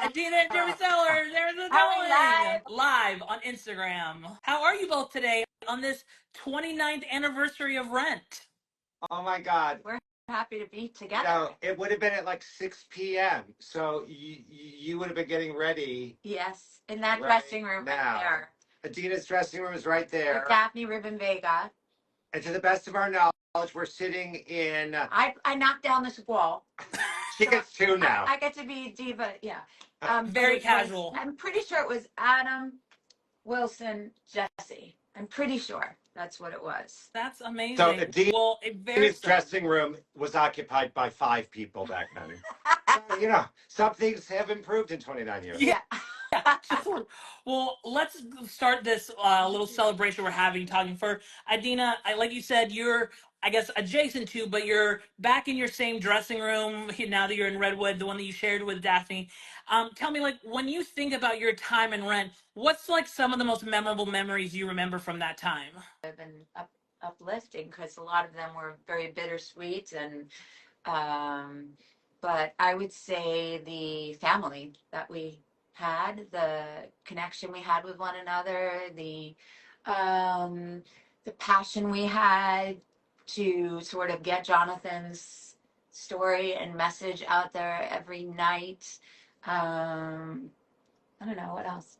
Idina and Jeremy Seller, there's a Are we going live on Instagram. How are you both today on this 29th anniversary of Rent? Oh my God. We're happy to be You together. know, it would have been at like 6 p.m. So you would have been getting ready Yes, in that right dressing room now. right there. Adina's dressing room is right With there. Daphne Rubin Vega. And to the best of our knowledge, we're sitting in. I knocked down this wall. She gets two now. I get to be diva, yeah. Very casual. I'm pretty sure it was Adam, Wilson, Jesse. I'm pretty sure that's what it was. That's amazing. So Adina's So. dressing room was occupied by 5 people back then. So, you know, some things have improved in 29 years. Yeah. Well, let's start this little celebration we're having, talking for Idina. Like you said, you're, I guess, adjacent to, but you're back in your same dressing room now that you're in Redwood, the one that you shared with Daphne. Tell me, like, when you think about your time in Rent, what's like some of the most memorable memories you remember from that time? And uplifting, because a lot of them were very bittersweet, and but I would say the family that we had, the connection we had with one another, the passion we had to sort of get Jonathan's story and message out there every night. I don't know what else.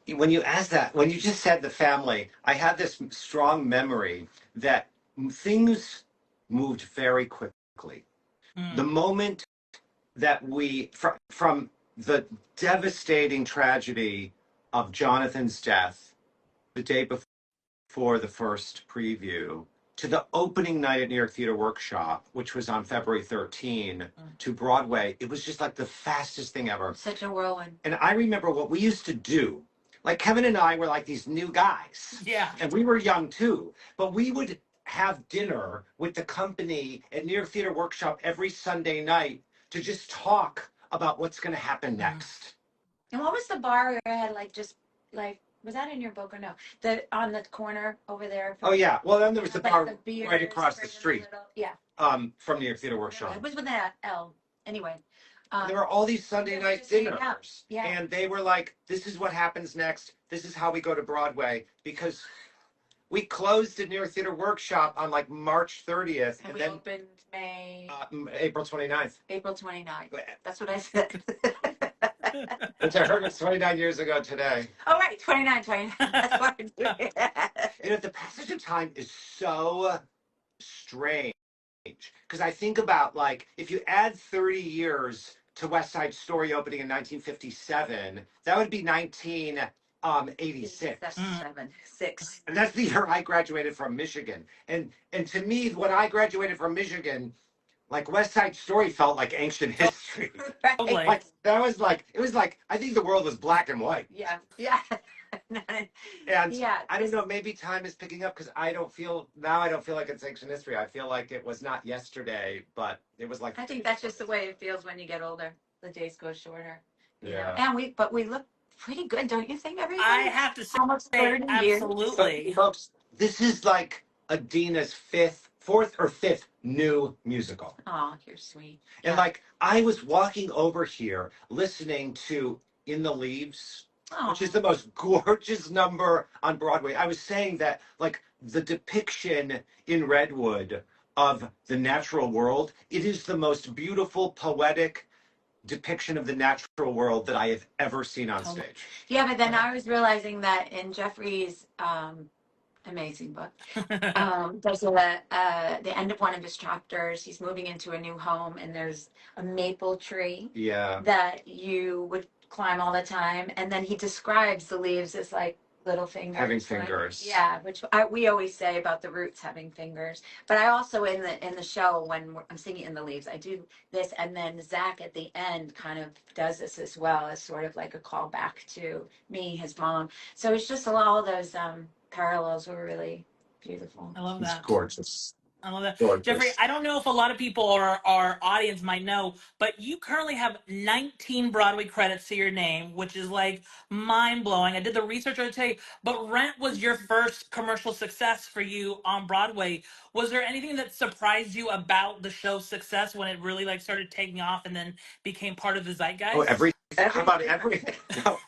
When you asked that, when you just said the family, I had this strong memory that things moved very quickly. The moment that from the devastating tragedy of Jonathan's death, the day before the first preview, to the opening night at New York Theater Workshop, which was on February 13, to Broadway, it was just like the fastest thing ever. Such a whirlwind. And I remember what we used to do. Like Kevin and I were like these new guys. Yeah. And we were young too. But we would have dinner with the company at New York Theater Workshop every Sunday night to just talk about what's going to happen next. And what was the bar where I had was that in your book or no? On the corner over there. Oh yeah. Well, then there was the bar the right across the street. Yeah. From New York Theater Workshop. It was with that L. Anyway. There were all these Sunday night dinners. Yeah. And they were like, this is what happens next. This is how we go to Broadway. Because we closed at New York Theater Workshop on like March 30th. And we then opened April 29th. April 29th. That's what I said. Which I heard was 29 years ago today. Oh, right. 29. That's what I'm doing. You know, the passage of time is so strange. Because I think about, like, if you add 30 years to West Side Story opening in 1957, that would be 1986. 6. And that's the year I graduated from Michigan. And to me, when I graduated from Michigan, like West Side Story felt like ancient history. Right. Like that was like, it was like, I think the world was black and white. Yeah. And yeah, I don't know, maybe time is picking up because I don't feel like it's ancient history. I feel like it was not yesterday, but it was like. I think that's just the way it feels when you get older. The days go shorter. Yeah. And we look pretty good, don't you think, everybody? I have to say, almost 30 years. Absolutely. So, folks, this is like Idina's fourth or fifth new musical. Oh, you're sweet. And like, I was walking over here listening to In the Leaves, which is the most gorgeous number on Broadway. I was saying that, like, the depiction in Redwood of the natural world, it is the most beautiful, poetic depiction of the natural world that I have ever seen on stage. Yeah, but then I was realizing that in Jeffrey's amazing book, there's the end of one of his chapters. He's moving into a new home, and there's a maple tree that you would climb all the time, and then he describes the leaves as like little fingers, having fingers. Yeah, which we always say about the roots having fingers. But I also in the show, when I'm singing In the Leaves, I do this, and then Zach at the end kind of does this as well, as sort of like a callback to me, his mom. So it's just all those parallels were really beautiful. I love that. It's gorgeous. I love that. Gorgeous. Jeffrey, I don't know if a lot of people or our audience might know, but you currently have 19 Broadway credits to your name, which is like mind blowing. I did the research on it today, but Rent was your first commercial success for you on Broadway. Was there anything that surprised you about the show's success when it really like started taking off and then became part of the zeitgeist? Oh, how about everything? No,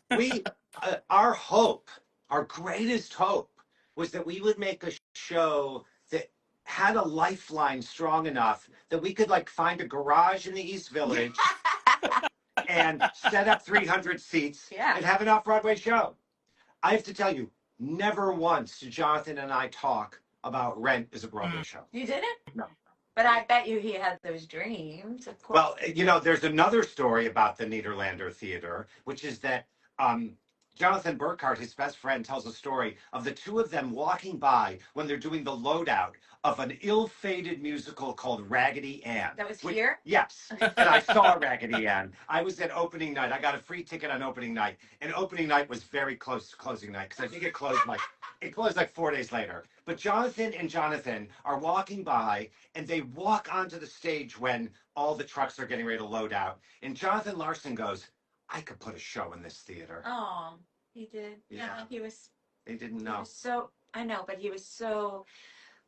our hope, our greatest hope was that we would make a show that had a lifeline strong enough that we could like find a garage in the East Village and set up 300 seats and have an off-Broadway show. I have to tell you, never once did Jonathan and I talk about Rent as a Broadway show. You didn't? No. But I bet you he had those dreams, of course. Well, there's another story about the Niederlander Theater, which is that Jonathan Burkhart, his best friend, tells a story of the two of them walking by when they're doing the loadout of an ill-fated musical called Raggedy Ann. That was here? Yes, and I saw Raggedy Ann. I was at opening night. I got a free ticket on opening night, and opening night was very close to closing night because I think it closed like 4 days later. But Jonathan and Jonathan are walking by, and they walk onto the stage when all the trucks are getting ready to load out, and Jonathan Larson goes, "I could put a show in this theater." Oh, he did. Yeah. He was. They didn't He know. was so. I know, but he was so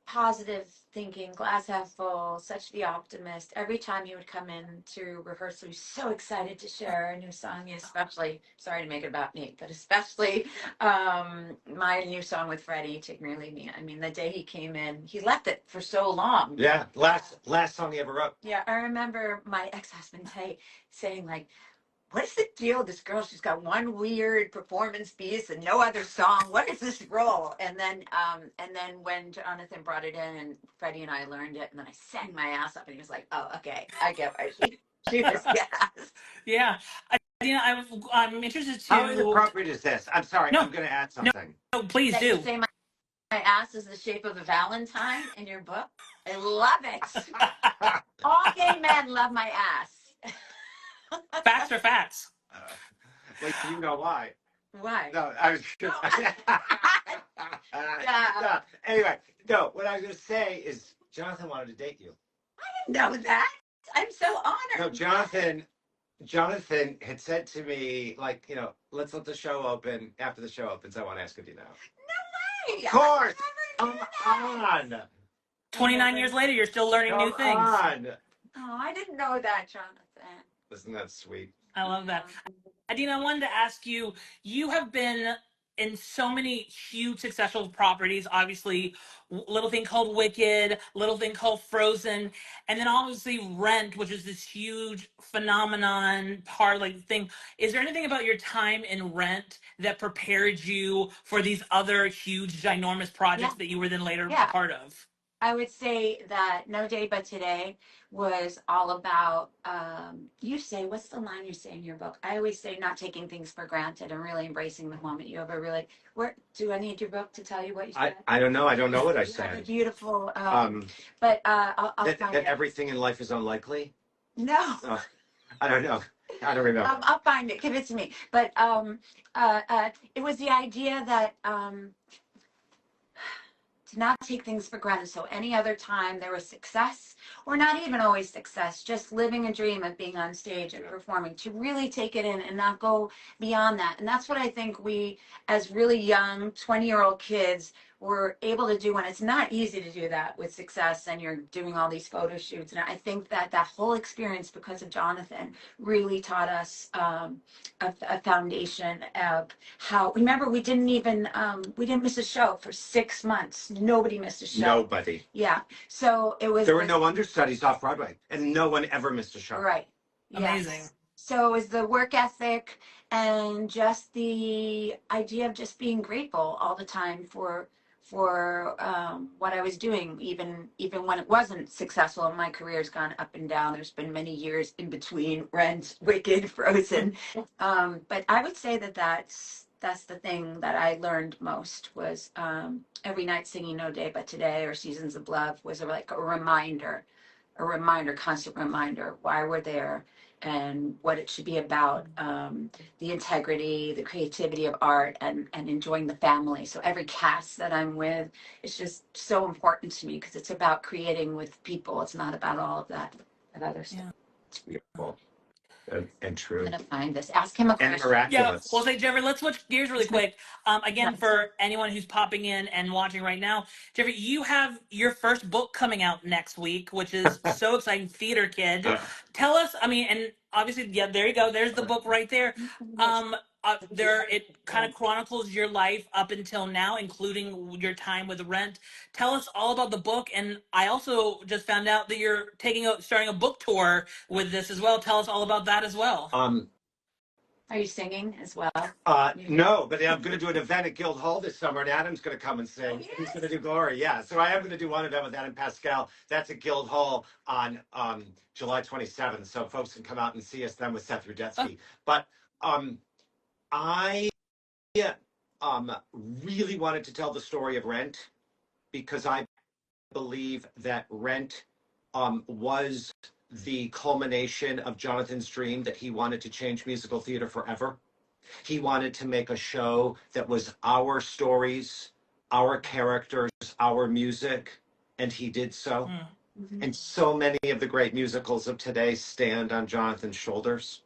positive thinking, glass half full, such the optimist. Every time he would come in to rehearsal, he was so excited to share a new song, especially, sorry to make it about me, but especially my new song with Freddie, Take Me or Leave Me. I mean, the day he came in, he left it for so long. Yeah, last song he ever wrote. Yeah, I remember my ex-husband saying like, what is the deal with this girl? She's got one weird performance piece and no other song. What is this role? And then when Jonathan brought it in and Freddie and I learned it, and then I sang my ass up, and he was like, "Oh, okay, I get why she was gassed." Yeah, I'm interested to. How inappropriate is this? I'm sorry. No, I'm going to add something. No, please That do. you say my ass is the shape of a Valentine in your book. I love it. All gay men love my ass. Facts are facts. Well, you know why. Why? No, I was just... No, anyway, no, what I was going to say is Jonathan wanted to date you. I didn't know that. I'm so honored. No, Jonathan had said to me, like, let's let the show open. After the show opens, I want to ask Idina out. No way. Of course. Come on. 29 years later, you're still learning new things. Come on. Oh, I didn't know that, Jonathan. Isn't that sweet? I love that. Idina, I wanted to ask you, you have been in so many huge successful properties, obviously, little thing called Wicked, little thing called Frozen, and then obviously Rent, which is this huge phenomenon thing. Is there anything about your time in Rent that prepared you for these other huge, ginormous projects that you were then later a part of? I would say that No Day But Today was all about, you say, what's the line you say in your book? I always say not taking things for granted and really embracing the moment. You have a really, do I need your book to tell you what you said? I don't know. I don't know what I said. Beautiful, but I'll that find it. Everything in life is unlikely? No. I don't know. I don't remember. I'll find it. Give it to me. But it was the idea that to not take things for granted. So any other time there was success, or not even always success, just living a dream of being on stage and performing, to really take it in and not go beyond that. And that's what I think we, as really young 20-year-old kids, were able to do, when it's not easy to do that with success and you're doing all these photo shoots. And I think that whole experience, because of Jonathan, really taught us a foundation of how, remember, we didn't miss a show for 6 months. Nobody missed a show. Nobody. Yeah. So it was. There were no understudies off Broadway, and no one ever missed a show. Right. Amazing. Yes. So it was the work ethic and just the idea of just being grateful all the time for what I was doing, even when it wasn't successful. My career's gone up and down. There's been many years in between Rent, Wicked, Frozen. But I would say that that's the thing that I learned most was every night singing No Day But Today or Seasons of Love was like a reminder, constant reminder why we're there and what it should be about, the integrity, the creativity of art, and enjoying the family. So every cast that I'm with is just so important to me because it's about creating with people. It's not about all of that other stuff. Yeah. It's beautiful and true. I'm gonna find this. Ask him a And question. miraculous. Yeah, well, say, Jeffrey, let's switch gears really quick. Again, Yes. for anyone who's popping in and watching right now, Jeffrey, you have your first book coming out next week, which is so exciting, Theater Kid. Tell us, I mean, and obviously, yeah, there you go. There's the book right there. It kind of chronicles your life up until now, including your time with Rent. Tell us all about the book, and I also just found out that you're starting a book tour with this as well. Tell us all about that as well. Are you singing as well? No, but I'm going to do an event at Guildhall this summer, and Adam's going to come and sing. Oh, yes. He's going to do Glory, yeah. So I am going to do one event with Adam Pascal. That's at Guildhall on July 27th, so folks can come out and see us then with Seth Rudetsky. But I really wanted to tell the story of Rent because I believe that Rent was the culmination of Jonathan's dream that he wanted to change musical theater forever. He wanted to make a show that was our stories, our characters, our music, and he did so. Mm-hmm. And so many of the great musicals of today stand on Jonathan's shoulders,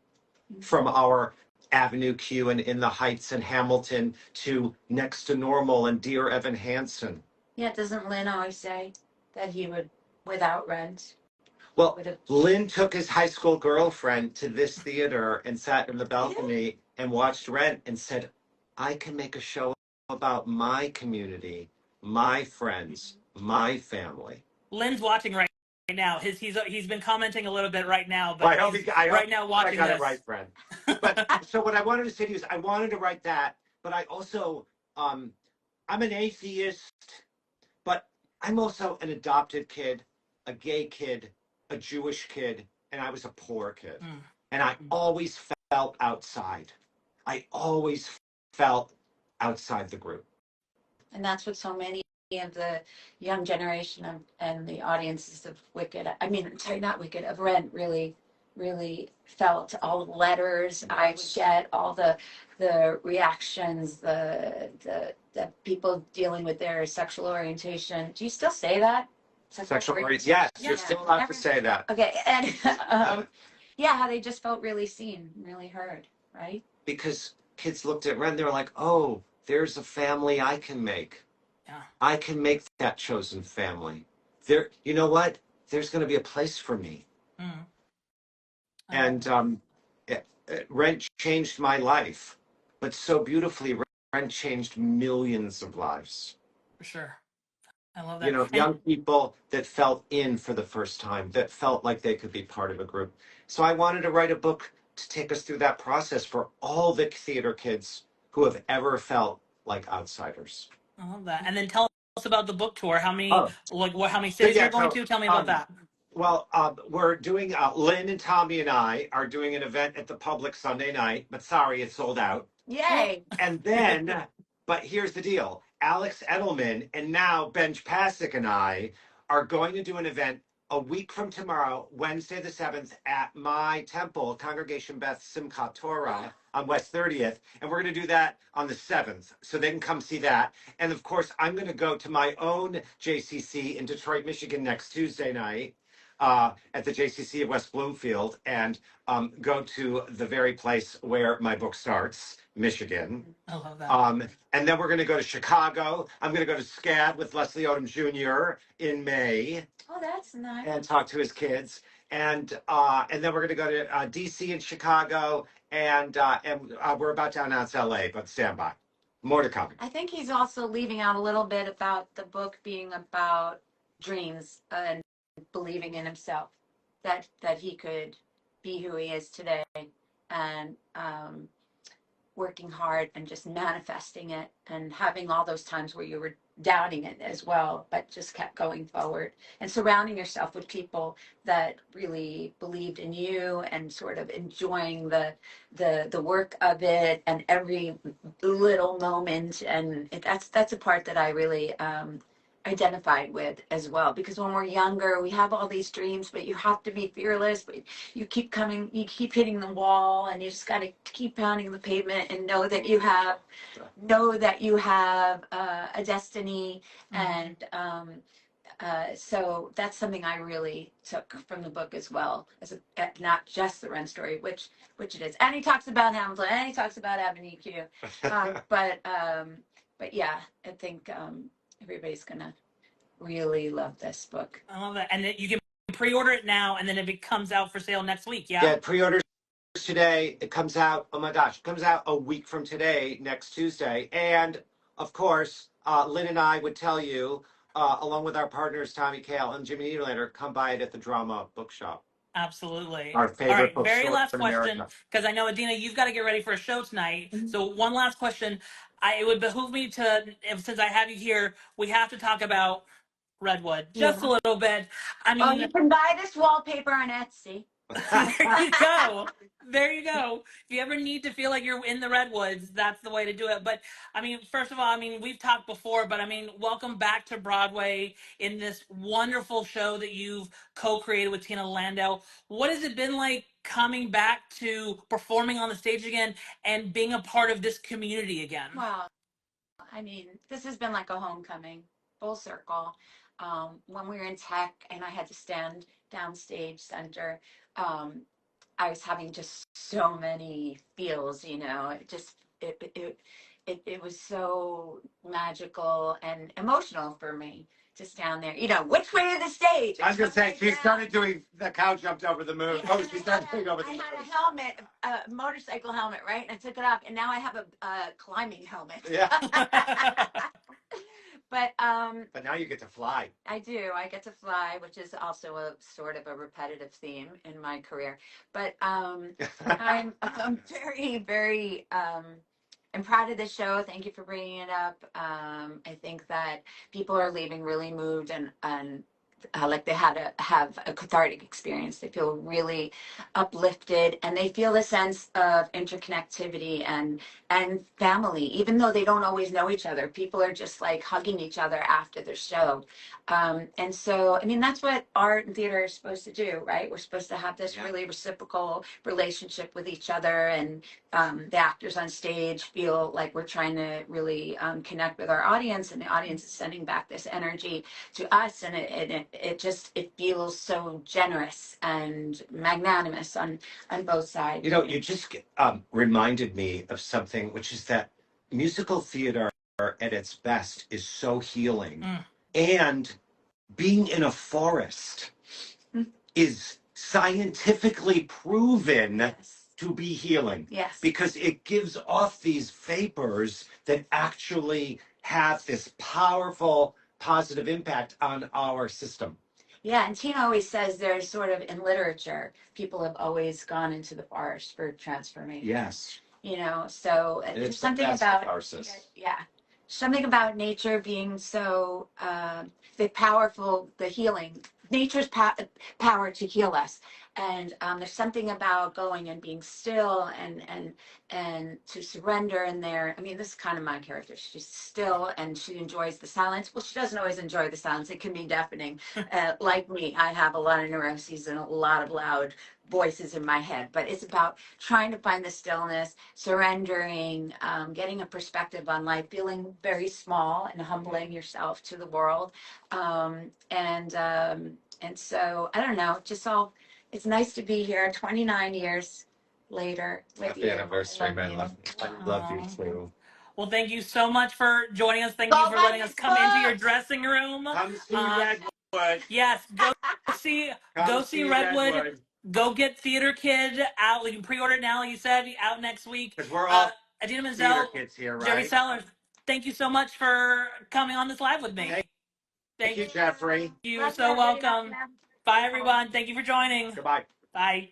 from our Avenue Q and In the Heights and Hamilton to Next to Normal and Dear Evan Hansen. Yeah, doesn't Lynn always say that he would, without Rent? Well, Lynn took his high school girlfriend to this theater and sat in the balcony and watched Rent and said, I can make a show about my community, my friends, my family. Lynn's watching right now. He's been commenting a little bit right now, but I hope right now watching I got this. it right, friend. But so what I wanted to say to you is I wanted to write that, but I also I'm an atheist, but I'm also an adopted kid, a gay kid, a Jewish kid, and I was a poor kid. And I always felt outside. I always felt outside the group. And that's what so many of the young generation and the audiences of Wicked, I mean, sorry, not Wicked, of Rent really felt. All the letters I would get, all the reactions, the people dealing with their sexual orientation. Do you still say that? Sexual orientation? Yes, you're still allowed to say that. Okay, and yeah, how they just felt really seen, really heard, right? Because kids looked at Ren, they were like, oh, there's a family I can make. Yeah. I can make that chosen family. There, you know what? There's going to be a place for me. And Rent changed my life, but so beautifully, Rent changed millions of lives. For sure. I love that. You know, young people that felt in for the first time, that felt like they could be part of a group. So I wanted to write a book to take us through that process for all the theater kids who have ever felt like outsiders. I love that. And then tell us about the book tour. How many how many cities you're going to? Tell me about that. Well, we're doing, Lynn and Tommy and I are doing an event at the Public Sunday night, but sorry, it's sold out. Yay! And then, but here's the deal. Alex Edelman and now Benj Pasek and I are going to do an event a week from tomorrow, Wednesday the 7th, at my temple, Congregation Beth Simchat Torah on West 30th. And we're going to do that on the 7th. So they can come see that. And of course, I'm going to go to my own JCC in Detroit, Michigan next Tuesday night. At the JCC of West Bloomfield and go to the very place where my book starts, Michigan. I love that. And then we're going to go to Chicago. I'm going to go to SCAD with Leslie Odom Jr. in May. Oh, that's nice. And talk to his kids. And then we're going to go to DC and Chicago. And we're about to announce LA, but stand by. More to come. I think he's also leaving out a little bit about the book being about dreams and believing in himself, that he could be who he is today, and working hard and just manifesting it, and having all those times where you were doubting it as well, but just kept going forward, and surrounding yourself with people that really believed in you and sort of enjoying the work of it and every little moment. And that's a part that I really identified with as well, because when we're younger we have all these dreams, but you have to be fearless, but you keep hitting the wall, and you just got to keep pounding the pavement and know that you have a destiny. And so that's something I really took from the book as well, as not just the Ren story, which it is. And he talks about Hamilton, and he talks about Abenq. But yeah, I think everybody's gonna really love this book. I love that. And you can pre-order it now, and then if it comes out for sale next week, Yeah, pre-orders today. It comes out, oh my gosh, it comes out a week from today, next Tuesday. And of course, Lynn and I would tell you, along with our partners, Tommy Kale and Jimmy Niederlander, come by it at the Drama Bookshop. Absolutely. Our favorite All right, bookstore very last in question, America. because I know, Idina, you've got to get ready for a show tonight. So one last question. It would behoove me to, since I have you here, we have to talk about Redwood just a little bit. I mean, you can buy this wallpaper on Etsy. there you go. There you go. If you ever need to feel like you're in the Redwoods, that's the way to do it. But I mean, first of all, I mean, we've talked before, but I mean, welcome back to Broadway in this wonderful show that you've co-created with Tina Landau. What has it been like coming back to performing on the stage again and being a part of this community again? Well, I mean, this has been like a homecoming, full circle. When we were in tech and I had to stand downstage center, I was having just so many feels, it was so magical and emotional for me to stand there. Which way to the stage? I was going to say, she started doing, the cow jumped over the moon. Oh, she started doing over the moon. I had a helmet, a motorcycle helmet, right? And I took it off, and now I have a climbing helmet. Yeah. But now you get to fly. I do. I get to fly, which is also a sort of a repetitive theme in my career. But I'm very, very I'm proud of this show. Thank you for bringing it up. I think that people are leaving really moved and like they have a cathartic experience. They feel really uplifted, and they feel a sense of interconnectivity and family, even though they don't always know each other. People are just like hugging each other after the show. And so, I mean, that's what art and theater is supposed to do, right? We're supposed to have this really reciprocal relationship with each other, and the actors on stage feel like we're trying to really connect with our audience, and the audience is sending back this energy to us, and it feels so generous and magnanimous on both sides. You just reminded me of something, which is that musical theater at its best is so healing. And being in a forest is scientifically proven to be healing. Yes. Because it gives off these vapors that actually have this powerful positive impact on our system. Yeah, and Tina always says there's sort of, in literature, people have always gone into the forest for transformation. Yes. So there's something about something about nature being so the healing, nature's power to heal us. And there's something about going and being still and to surrender in there. I mean, this is kind of my character. She's still and she enjoys the silence. Well, she doesn't always enjoy the silence. It can be deafening. Like me, I have a lot of neuroses and a lot of loud voices in my head, but it's about trying to find the stillness, surrendering, getting a perspective on life, feeling very small and humbling yourself to the world. And so I don't know, it's nice to be here 29 years later with Happy you. anniversary, man. I love you too. Well, thank you so much for joining us. Thank you for letting us come into your dressing room. Come see Redwood. Yes, go see Redwood. Go get Theater Kid out. You can pre-order it now, like you said, out next week. Because we're all Idina Menzel, theater kids here, right? Jerry Sellers, thank you so much for coming on this live with me. Thank you, Jeffrey. You're so welcome. Bye, everyone. Thank you for joining. Goodbye. Bye.